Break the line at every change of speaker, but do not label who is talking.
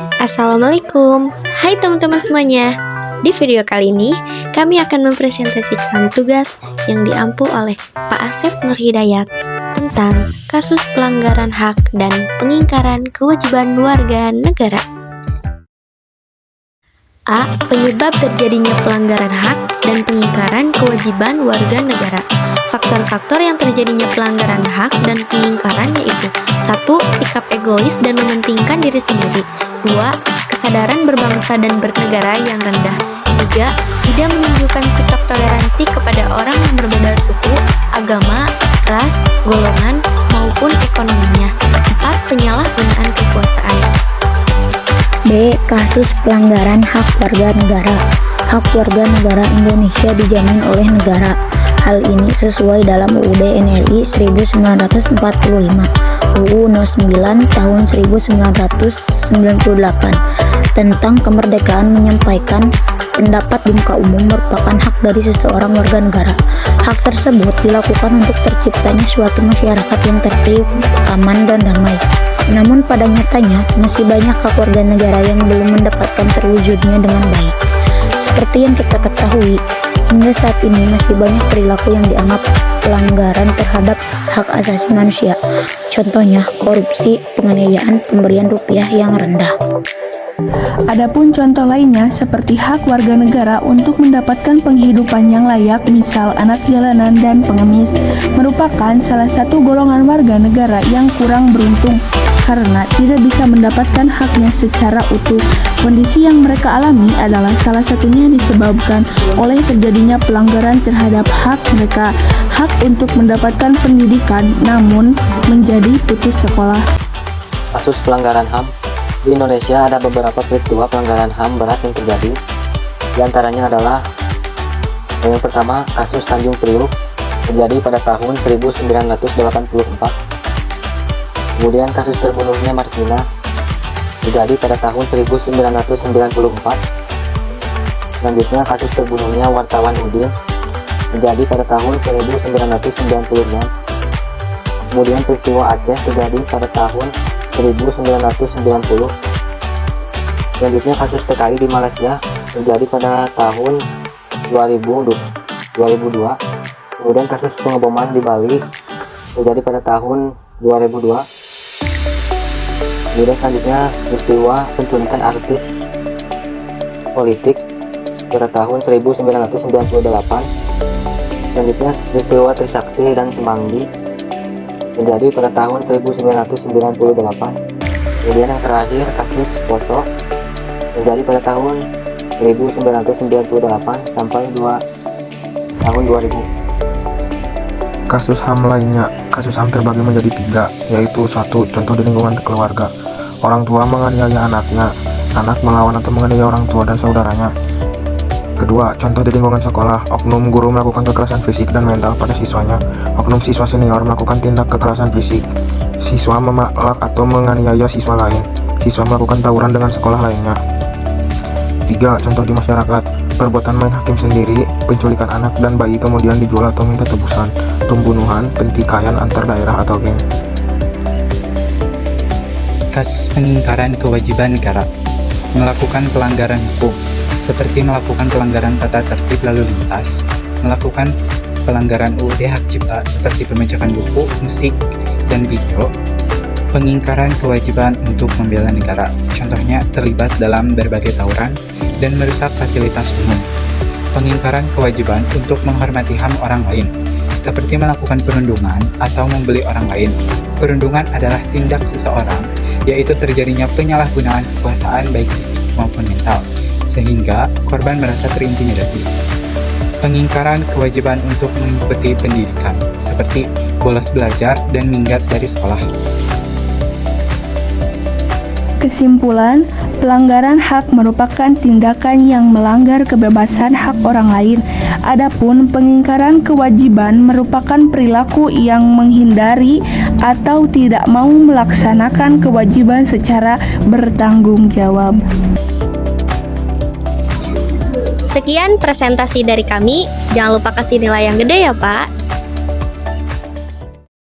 Assalamualaikum, hai teman-teman semuanya. Di video kali ini, kami akan mempresentasikan tugas yang diampu oleh Pak Asep Nur Hidayat tentang kasus pelanggaran hak dan pengingkaran kewajiban warga negara. A. Penyebab terjadinya pelanggaran hak dan pengingkaran kewajiban warga negara. Faktor-faktor yang terjadinya pelanggaran hak dan pengingkaran yaitu 1. Sikap egois dan mementingkan diri sendiri. 2. Kesadaran berbangsa dan bernegara yang rendah. 3. Tidak menunjukkan sikap toleransi kepada orang yang berbeda suku, agama, ras, golongan, maupun ekonominya. 4. Penyalahgunaan kekuasaan.
B. Kasus pelanggaran hak warga negara. Hak warga negara Indonesia dijamin oleh negara. Hal ini sesuai dalam UUD NRI 1945, UU No. 9 tahun 1998 tentang kemerdekaan menyampaikan pendapat di muka umum merupakan hak dari seseorang warga negara. Hak tersebut dilakukan untuk terciptanya suatu masyarakat yang tertib, aman, dan damai. Namun pada nyatanya masih banyak hak warga negara yang belum mendapatkan terwujudnya dengan baik. Seperti yang kita ketahui, hingga saat ini masih banyak perilaku yang dianggap pelanggaran terhadap hak asasi manusia. Contohnya korupsi, penganiayaan, pemberian rupiah yang rendah.
Adapun contoh lainnya seperti hak warga negara untuk mendapatkan penghidupan yang layak, misal anak jalanan dan pengemis, merupakan salah satu golongan warga negara yang kurang beruntung karena tidak bisa mendapatkan haknya secara utuh. Kondisi yang mereka alami adalah salah satunya disebabkan oleh terjadinya pelanggaran terhadap hak mereka, hak untuk mendapatkan pendidikan namun menjadi putus sekolah.
Kasus pelanggaran HAM. Di Indonesia ada beberapa peristiwa pelanggaran HAM berat yang terjadi. Di antaranya adalah yang pertama, kasus Tanjung Priuk terjadi pada tahun 1984. Kemudian kasus terbunuhnya Martina terjadi pada tahun 1994. Selanjutnya kasus terbunuhnya wartawan Udin terjadi pada tahun 1996. Kemudian peristiwa Aceh terjadi pada tahun 1990. Selanjutnya kasus TKI di Malaysia terjadi pada tahun 2002. Kemudian kasus pengeboman di Bali terjadi pada tahun 2002. Kemudian selanjutnya peristiwa penculikan artis politik pada tahun 1998. Selanjutnya peristiwa Trisakti dan Semanggi terjadi pada tahun 1998. Kemudian yang terakhir kasus Poso terjadi pada tahun 1998 sampai tahun 2000.
Kasus HAM lainnya, kasus HAM terbagi menjadi 3, yaitu 1. Contoh di lingkungan keluarga, orang tua menganiaya anaknya, anak melawan atau menganiaya orang tua dan saudaranya. Kedua, contoh di lingkungan sekolah, oknum guru melakukan kekerasan fisik dan mental pada siswanya, oknum siswa senior melakukan tindak kekerasan fisik, siswa memalak atau menganiaya siswa lain, siswa melakukan tawuran dengan sekolah lainnya. 3. Contoh di masyarakat, perbuatan main hakim sendiri, penculikan anak dan bayi kemudian dijual atau minta tebusan, pembunuhan, pentikaian antar daerah atau geng.
Kasus pengingkaran kewajiban negara, melakukan pelanggaran hukum, seperti melakukan pelanggaran tata tertib lalu lintas, melakukan pelanggaran UUD hak cipta seperti pembajakan buku, musik, dan video, pengingkaran kewajiban untuk membela negara, contohnya terlibat dalam berbagai tawuran dan merusak fasilitas umum, pengingkaran kewajiban untuk menghormati HAM orang lain, seperti melakukan perundungan atau membeli orang lain. Perundungan adalah tindak seseorang, yaitu terjadinya penyalahgunaan kekuasaan baik fisik maupun mental, sehingga korban merasa terintimidasi. Pengingkaran kewajiban untuk mengikuti pendidikan, seperti bolos belajar dan minggat dari sekolah.
Kesimpulan, pelanggaran hak merupakan tindakan yang melanggar kebebasan hak orang lain. Adapun pengingkaran kewajiban merupakan perilaku yang menghindari atau tidak mau melaksanakan kewajiban secara bertanggung jawab.
Sekian presentasi dari kami. Jangan lupa kasih nilai yang gede ya, Pak.